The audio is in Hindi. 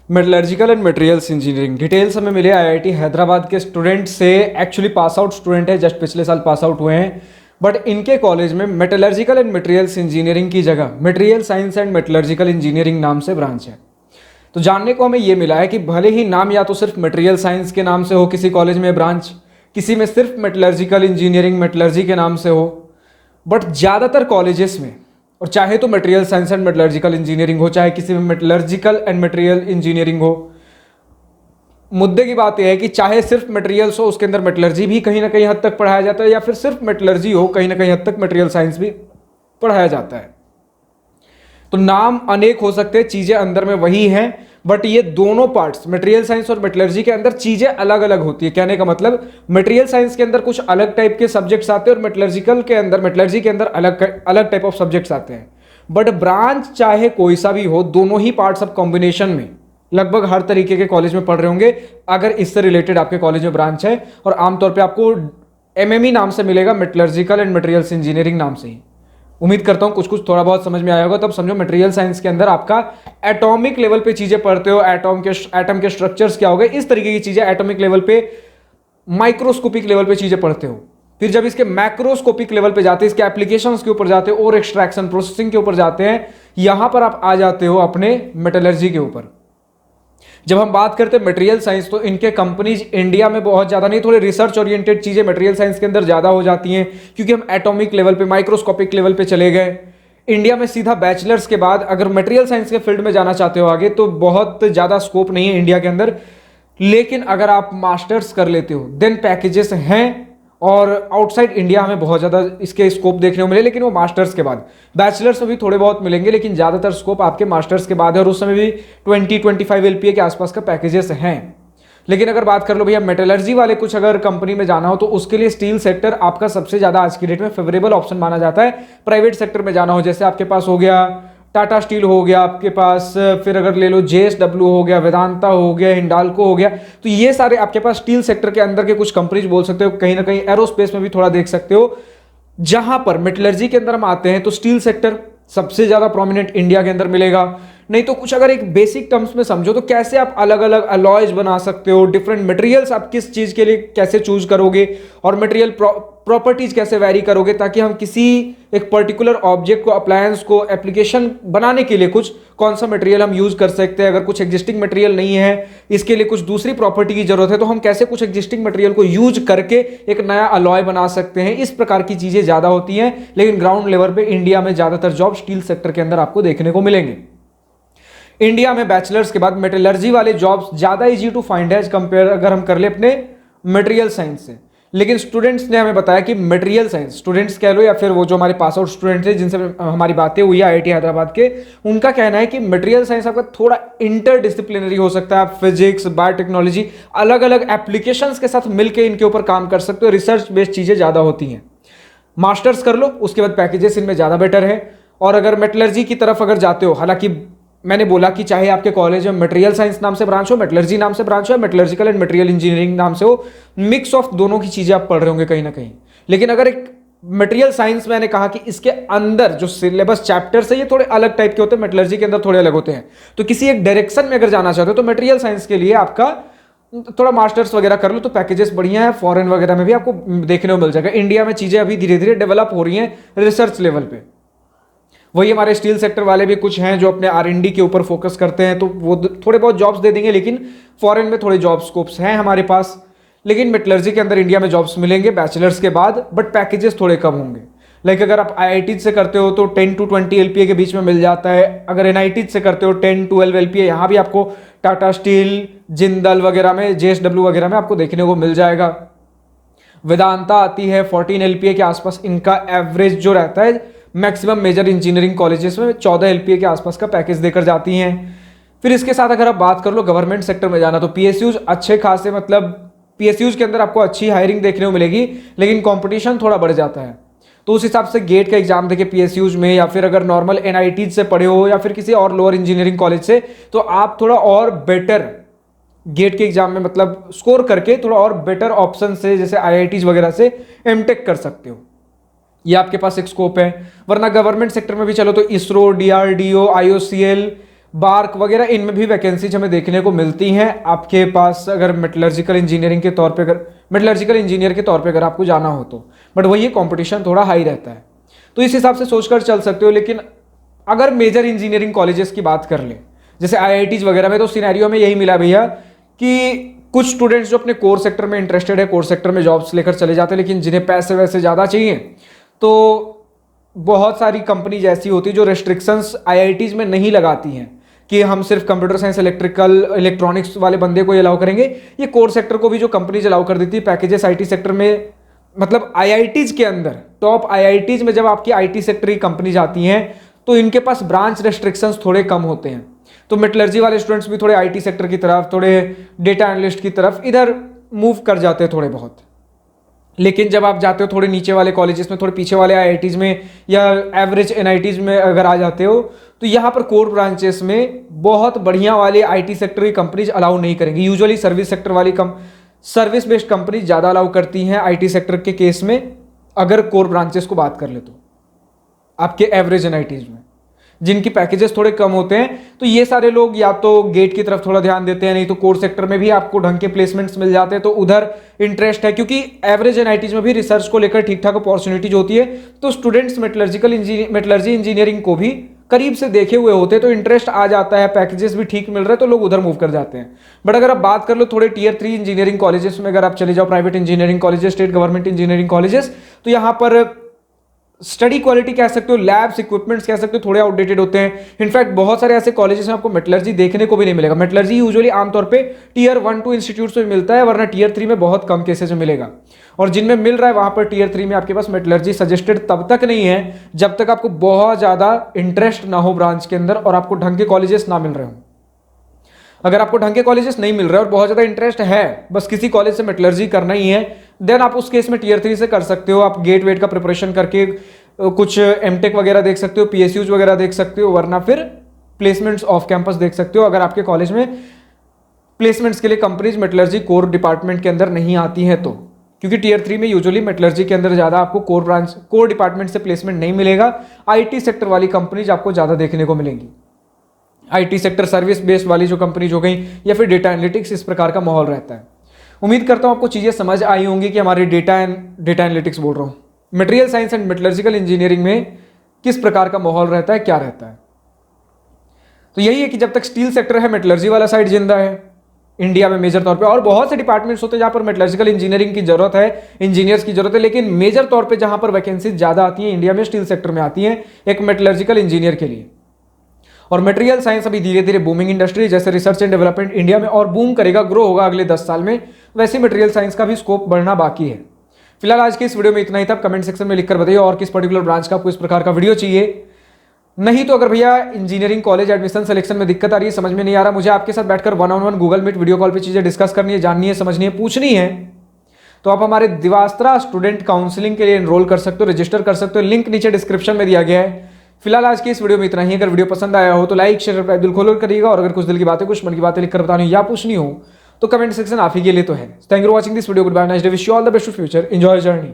Metallurgical and materials engineering details हमें मिले आईआईटी हैदराबाद के स्टूडेंट से। एक्चुअली पास आउट स्टूडेंट है, जस्ट पिछले साल पास आउट हुए हैं, बट इनके कॉलेज में मेटलर्जिकल एंड मटेरियल्स इंजीनियरिंग की जगह material science and metallurgical engineering नाम से ब्रांच है। तो जानने को हमें ये मिला है कि भले ही नाम या तो सिर्फ मटेरियल साइंस के नाम से हो किसी कॉलेज में ब्रांच, किसी में सिर्फ मेटलर्जिकल इंजीनियरिंग मेटलर्जी के नाम से हो, बट ज़्यादातर कॉलेजेस में, और चाहे तो material science and metallurgical engineering हो, चाहे किसी में मेटलर्जिकल एंड मटेरियल इंजीनियरिंग हो, मुद्दे की बात यह है कि चाहे सिर्फ मटेरियल्स हो उसके अंदर मेटलर्जी भी कहीं ना कहीं हद तक पढ़ाया जाता है, या फिर सिर्फ मेटलर्जी हो कहीं ना कहीं हद तक मटेरियल साइंस भी पढ़ाया जाता है। तो नाम अनेक हो सकते हैं, चीजें अंदर में वही हैं, बट ये दोनों पार्ट्स मटेरियल साइंस और मेटलर्जी के अंदर चीजें अलग अलग होती है। कहने का मतलब मटेरियल साइंस के अंदर कुछ अलग टाइप के सब्जेक्ट्स आते हैं और मेटलर्जी के अंदर अलग टाइप ऑफ सब्जेक्ट्स आते हैं। बट ब्रांच चाहे कोई सा भी हो, दोनों ही पार्ट्स ऑफ कॉम्बिनेशन में लगभग हर तरीके के कॉलेज में पढ़ रहे होंगे अगर इससे रिलेटेड आपके कॉलेज में ब्रांच है। और आमतौर पर आपको एमएमई नाम से मिलेगा, मेटलर्जिकल एंड मटेरियल्स इंजीनियरिंग नाम से ही। उम्मीद करता हूं कुछ थोड़ा बहुत समझ में आया होगा। तब समझो मटेरियल साइंस के अंदर आपका एटॉमिक लेवल पे चीजें पढ़ते हो, एटम के स्ट्रक्चर्स क्या हो गए, इस तरीके की चीजें एटॉमिक लेवल पे, माइक्रोस्कोपिक लेवल पे चीजें पढ़ते हो। फिर जब इसके मैक्रोस्कोपिक लेवल पे जाते हैं, इसके एप्लीकेशंस के ऊपर जाते हो और एक्सट्रैक्शन प्रोसेसिंग के ऊपर जाते हैं, यहां पर आप आ जाते हो अपने मेटलर्जी के ऊपर। जब हम बात करते हैं मटेरियल साइंस, तो इनके कंपनीज इंडिया में बहुत ज्यादा नहीं, थोड़े रिसर्च ओरिएंटेड चीजें मटेरियल साइंस के अंदर ज्यादा हो जाती हैं, क्योंकि हम एटॉमिक लेवल पे, माइक्रोस्कोपिक लेवल पे चले गए। इंडिया में सीधा बैचलर्स के बाद अगर मटेरियल साइंस के फील्ड में जाना चाहते हो आगे, तो बहुत ज्यादा स्कोप नहीं है इंडिया के अंदर। लेकिन अगर आप मास्टर्स कर लेते हो देन पैकेजेस हैं, और आउटसाइड इंडिया हमें बहुत ज़्यादा इसके स्कोप देखने को मिले, लेकिन वो मास्टर्स के बाद। बैचलर्स में भी थोड़े बहुत मिलेंगे, लेकिन ज़्यादातर स्कोप आपके मास्टर्स के बाद है, और उस समय भी 20-25 LPA के आसपास का पैकेजेस हैं। लेकिन अगर बात कर लो भैया मेटलर्जी वाले कुछ अगर कंपनी में जाना हो, तो उसके लिए स्टील सेक्टर आपका सबसे ज़्यादा आज की डेट में फेवरेबल ऑप्शन माना जाता है। प्राइवेट सेक्टर में जाना हो, जैसे आपके पास हो गया टाटा स्टील हो गया आपके पास, फिर अगर ले लो JSW हो गया, वेदांता हो गया, हिंडाल्को हो गया, तो ये सारे आपके पास स्टील सेक्टर के अंदर के कुछ कंपनीज बोल सकते हो। कहीं ना कहीं एरोस्पेस में भी थोड़ा देख सकते हो। जहां पर मेटलर्जी के अंदर हम आते हैं तो स्टील सेक्टर सबसे ज्यादा प्रोमिनेंट इंडिया के अंदर मिलेगा। नहीं तो कुछ अगर एक बेसिक टर्म्स में समझो तो कैसे आप अलग अलग अलॉयज बना सकते हो, डिफरेंट मटेरियल्स आप किस चीज के लिए कैसे चूज करोगे, और मटेरियल प्रॉपर्टीज कैसे वैरी करोगे, ताकि हम किसी एक पर्टिकुलर ऑब्जेक्ट को, अप्लायंस को, एप्लीकेशन बनाने के लिए कुछ कौन सा मटेरियल हम यूज कर सकते हैं। अगर कुछ एग्जिस्टिंग मटेरियल नहीं है, इसके लिए कुछ दूसरी प्रॉपर्टी की जरूरत है, तो हम कैसे कुछ एग्जिस्टिंग मटेरियल को यूज करके एक नया अलॉय बना सकते हैं। इस प्रकार की चीजें ज्यादा होती हैं, लेकिन ग्राउंड लेवल पे इंडिया में ज्यादातर जॉब स्टील सेक्टर के अंदर आपको देखने को मिलेंगे। इंडिया में बैचलर्स के बाद मेटलर्जी वाले जॉब्स ज्यादा इजी टू फाइंड है कंपेयर अगर हम कर ले अपने मटेरियल साइंस से। लेकिन स्टूडेंट्स ने हमें बताया कि मटेरियल साइंस स्टूडेंट्स कह लो, या फिर वो जो हमारे पास आउट स्टूडेंट थे जिनसे हमारी बातें हुई आईआईटी हैदराबाद के, उनका कहना है कि मटेरियल साइंस आपका थोड़ा इंटरडिसिप्लिनरी हो सकता है। आप फिजिक्स, बायोटेक्नोलॉजी, अलग अलग एप्लीकेशंस के साथ मिलकर इनके ऊपर काम कर सकते हो। रिसर्च बेस्ड चीजें ज्यादा होती हैं। मास्टर्स कर लो, उसके बाद पैकेजेस इनमें ज्यादा बेटर है। और अगर मेटलर्जी की तरफ अगर जाते हो, हालांकि मैंने बोला कि चाहे आपके कॉलेज में मटेरियल साइंस नाम से ब्रांच हो, मेटलर्जी नाम से ब्रांच हो, मेटलर्जिकल एंड मटेरियल इंजीनियरिंग नाम से हो, मिक्स ऑफ दोनों की चीजें आप पढ़ रहे होंगे कहीं ना कहीं। लेकिन अगर एक मटेरियल साइंस, मैंने कहा कि इसके अंदर जो सिलेबस चैप्टर्स है ये थोड़े अलग टाइप के होते हैं, मेटलर्जी के अंदर थोड़े अलग होते हैं। तो किसी एक डायरेक्शन में अगर जाना चाहते हो तो मटेरियल साइंस के लिए आपका थोड़ा मास्टर्स वगैरह कर लो तो पैकेजेस बढ़िया है। फॉरेन वगैरह में भी आपको देखने को मिल जाएगा। इंडिया में चीजें अभी धीरे धीरे डेवलप हो रही हैं रिसर्च लेवल पे। वही हमारे स्टील सेक्टर वाले भी कुछ हैं जो अपने R&D के ऊपर फोकस करते हैं, तो वो थोड़े बहुत जॉब्स दे देंगे, लेकिन फॉरेन में थोड़े जॉब स्कोप्स हैं हमारे पास। लेकिन मेटलर्जी के अंदर इंडिया में जॉब्स मिलेंगे बैचलर्स के बाद, बट पैकेजेस थोड़े कम होंगे। लाइक अगर आप IIT से करते हो तो 10-20 LPA के बीच में मिल जाता है। अगर NIT से करते हो 10-12 LPA, यहाँ भी आपको टाटा स्टील, जिंदल वगैरह में, JSW वगैरह में आपको देखने को मिल जाएगा। वेदांता आती है 14 LPA के आसपास, इनका एवरेज जो रहता है मैक्सिमम मेजर इंजीनियरिंग कॉलेजेस में 14 LPA के आसपास का पैकेज देकर जाती हैं। फिर इसके साथ अगर आप बात कर लो गवर्नमेंट सेक्टर में जाना, तो PSUs अच्छे खासे, मतलब PSUs के अंदर आपको अच्छी हायरिंग देखने को मिलेगी, लेकिन कंपटीशन थोड़ा बढ़ जाता है। तो उस हिसाब से गेट का एग्जाम देके PSUs में, या फिर अगर नॉर्मल NIT से पढ़े हो या फिर किसी और लोअर इंजीनियरिंग कॉलेज से, तो आप थोड़ा और बेटर गेट के एग्जाम में मतलब स्कोर करके थोड़ा और बेटर ऑप्शन से, जैसे IITs वगैरह से MTech कर सकते हो। ये आपके पास एक स्कोप है। वरना गवर्नमेंट सेक्टर में भी चलो तो इसरो, DRDO, IOCL, बार्क वगैरह, इनमें भी वैकेंसीज हमें देखने को मिलती हैं। आपके पास अगर मेटलर्जिकल इंजीनियरिंग के तौर पे अगर मेटलर्जिकल इंजीनियर के तौर पे अगर आपको जाना हो तो, बट वही कंपटीशन थोड़ा हाई रहता है, तो इस हिसाब से सोचकर चल सकते हो। लेकिन अगर मेजर इंजीनियरिंग कॉलेजेस की बात कर ले, जैसे आईआईटीज वगैरह में, तो सिनेरियो में यही मिला भैया कि कुछ स्टूडेंट्स जो अपने कोर सेक्टर में इंटरेस्टेड है, कोर सेक्टर में जॉब्स लेकर चले जाते हैं, लेकिन जिन्हें पैसे वैसे ज़्यादा चाहिए, तो बहुत सारी कंपनीज ऐसी होती है जो रेस्ट्रिक्शंस आईआईटीज में नहीं लगाती हैं कि हम सिर्फ कंप्यूटर साइंस, इलेक्ट्रिकल, इलेक्ट्रॉनिक्स वाले बंदे को अलाउ करेंगे। ये कोर सेक्टर को भी जो कंपनीज अलाउ कर देती है, पैकेजेस आईटी सेक्टर में, मतलब आईआईटीज के अंदर, टॉप आईआईटीज में जब आपकी आईटी सेक्टर की कंपनीज आती हैं, तो इनके पास ब्रांच रेस्ट्रिक्शंस थोड़े कम होते हैं। तो मेटलर्जी वाले स्टूडेंट्स भी थोड़े आईटी सेक्टर की तरफ, थोड़े डेटा एनालिस्ट की तरफ इधर मूव कर जाते हैं थोड़े बहुत। लेकिन जब आप जाते हो थोड़े नीचे वाले कॉलेजेस में, थोड़े पीछे वाले आईआईटीज में या एवरेज एनआईटीज में अगर आ जाते हो, तो यहाँ पर कोर ब्रांचेस में बहुत बढ़िया वाले आईटी सेक्टर की कंपनीज अलाउ नहीं करेंगी। यूजुअली सर्विस सेक्टर वाली सर्विस बेस्ड कंपनीज ज़्यादा अलाउ करती हैं आईटी सेक्टर के केस में, अगर कोर ब्रांचेस को बात कर ले तो आपके एवरेज एनआईटीज में, जिनकी पैकेजेस थोड़े कम होते हैं। तो ये सारे लोग या तो गेट की तरफ थोड़ा ध्यान देते हैं, नहीं तो कोर सेक्टर में भी आपको ढंग के प्लेसमेंट्स मिल जाते हैं, तो उधर इंटरेस्ट है। क्योंकि एवरेज एनआईटीज में भी रिसर्च को लेकर ठीक ठाक अपॉर्चुनिटीज होती है, तो स्टूडेंट्स मेटलर्जी इंजीनियरिंग को भी करीब से देखे हुए होते हैं, तो इंटरेस्ट आ जाता है, पैकेजेस भी ठीक मिल रहे हैं, तो लोग उधर मूव कर जाते हैं। बट अगर आप बात कर लो थोड़े टियर 3 इंजीनियरिंग कॉलेजेस में, अगर आप चले जाओ private engineering colleges, state government engineering colleges, तो यहाँ पर स्टडी क्वालिटी कह सकते हो, लैब्स, इक्विपमेंट्स कह सकते हो, थोड़े आउटडेटेड होते हैं। इनफैक्ट बहुत सारे ऐसे कॉलेजेस में आपको मेटलर्जी देखने को भी नहीं मिलेगा। मेटलर्जी यूजुअली आमतौर पे टियर 1-2 इंस्टीट्यूट्स में मिलता है, वरना टियर 3 में बहुत कम केसेस में मिलेगा। और जिनमें मिल रहा है वहां पर टियर 3 में आपके पास मेटलर्जी सजेस्टेड तब तक नहीं है जब तक आपको बहुत ज्यादा इंटरेस्ट ना हो ब्रांच के अंदर और आपको ढंग के कॉलेजेस ना मिल रहे हो। अगर आपको ढंग के कॉलेजेस नहीं मिल रहे और बहुत ज्यादा इंटरेस्ट है, बस किसी कॉलेज से मेटलर्जी करना ही है, देन आप उस केस में टियर 3 से कर सकते हो। आप गेट वेट का प्रिपरेशन करके कुछ एमटेक वगैरह देख सकते हो, पीएसयूज वगैरह देख सकते हो, वरना फिर प्लेसमेंट्स ऑफ कैंपस देख सकते हो, अगर आपके कॉलेज में प्लेसमेंट्स के लिए कंपनीज मेटलर्जी कोर डिपार्टमेंट के अंदर नहीं आती हैं तो। क्योंकि टियर 3 में यूजुअली मेटलर्जी के अंदर ज्यादा आपको कोर डिपार्टमेंट से प्लेसमेंट नहीं मिलेगा। आईटी सेक्टर वाली कंपनीज आपको ज्यादा देखने को मिलेंगी। आईटी सेक्टर, सर्विस बेस्ड वाली जो कंपनीज हो गई, या फिर डेटा एनालिटिक्स, इस प्रकार का माहौल रहता है। उम्मीद करता हूं आपको चीजें समझ आई होंगी कि हमारे डेटा एनालिटिक्स बोल रहा हूं, material science and metallurgical engineering में किस प्रकार का माहौल रहता है, क्या रहता है। तो यही है कि जब तक स्टील सेक्टर है, मेटलर्जी वाला साइड जिंदा है इंडिया में मेजर तौर पे। और बहुत से डिपार्टमेंट्स होते हैं जहां पर मेटलर्जिकल इंजीनियरिंग की जरूरत है, इंजीनियर्स की जरूरत है, लेकिन मेजर तौर पे जहां पर वैकेंसीज ज्यादा आती है इंडिया में स्टील सेक्टर में आती है, एक मेटलर्जिकल इंजीनियर के लिए। और मटेरियल साइंस अभी धीरे धीरे बूमिंग इंडस्ट्री, जैसे रिसर्च एंड डेवलपमेंट इंडिया में और बूम करेगा, ग्रो होगा अगले 10 साल में, वैसे मटेरियल साइंस का भी स्कोप बढ़ना बाकी है। फिलहाल आज के इस वीडियो में इतना ही था। कमेंट सेक्शन में लिखकर बताइए और किस पर्टिकुलर ब्रांच का आपको इस प्रकार का वीडियो चाहिए। नहीं तो अगर भैया इंजीनियरिंग कॉलेज एडमिशन सिलेक्शन में दिक्कत आ रही है, समझ में नहीं आ रहा, मुझे आपके साथ बैठकर 1-on-1 Google meet video call पे चीजें डिस्कस करनी है, जाननी है, समझनी है, पूछनी है, तो आप हमारे दिवास्त्रा स्टूडेंट काउंसलिंग के लिए एनरोल कर सकते हो, रजिस्टर कर सकते हो। लिंक नीचे डिस्क्रिप्शन में दिया गया है। फिलहाल आज की इस वीडियो में इतना ही। अगर वीडियो पसंद आया हो तो लाइक, शेयर, सब्सक्राइब दिल खोल करिएगा। और अगर कुछ दिल की बातें, कुछ मन की बातें लिखकर बतानी या पूछनी हो तो कमेंट सेक्शन आप ही के लिए तो है। Thank you for watching this video. Good bye, nice day, wish you all the best for future, enjoy journey.